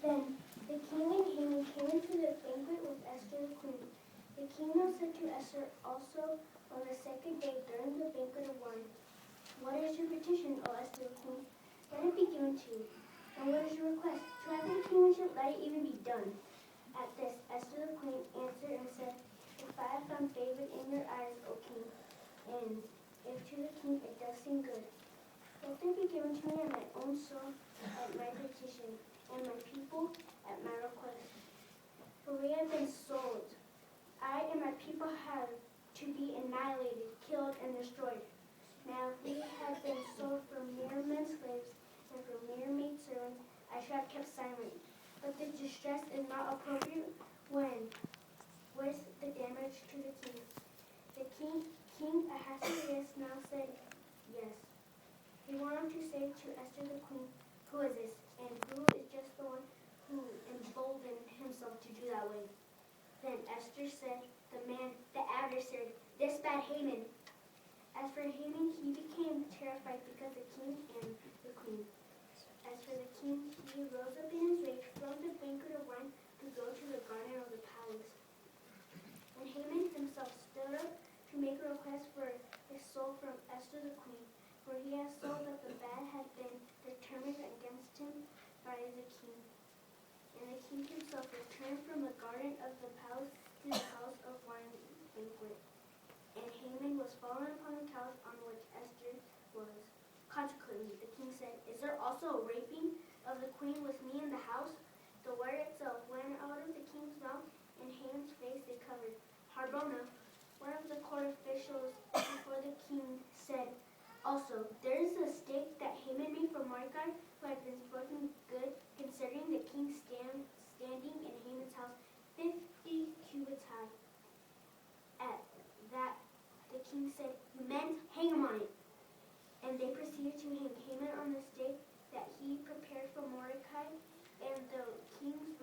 Then the king and Haman came into the banquet with Esther the queen. The king now said to Esther also on the second day during the banquet of wine, "What is your petition, O Esther the queen? Let it be given to you. And what is your request? To have the kingship, let it even be done." At this, Esther the queen answered and said, "If I have found favor in your eyes, O king, and if to the king it does seem good, let there be given to me at my own soul at my petition, and my people at my request. For we have been sold. I and my people have to be annihilated, killed, and destroyed. Now if we had been sold for mere men slaves and for mere maid servants, I should have kept silent. But the distress is not appropriate when with the damage to the king." The King Ahasuerus now said, "Yes." He went on to say to Esther the queen, "Who is this, and who is just the one who emboldened himself to do that way?" Then Esther said, "The man, the adversary, this bad Haman." As for Haman, he became terrified because the king and the queen. As for the king, he rose up in his rage from the banquet of wine to go to the garden of the palace. And Haman himself stood up to make a request for his soul from Esther the queen, for he had saw that the bad had been determined against him by the king. And the king himself returned from the garden of the palace to the house of wine banquet. And Haman was fallen upon the couch on which Esther was. Consequently, the king said, "Is there also a raping of the queen with me in the house?" The word itself went out of the king's mouth, and Haman's face they covered. Harbona, one of the court officials before the king, said, "Also, there is a stake that Haman made for Mordecai, who had been spoken good concerning the king's standing in Haman's house, 50 cubits high." At that, the king said, "You men, hang him on it." And they proceeded to hang Haman on the stake that he prepared for Mordecai, and the king's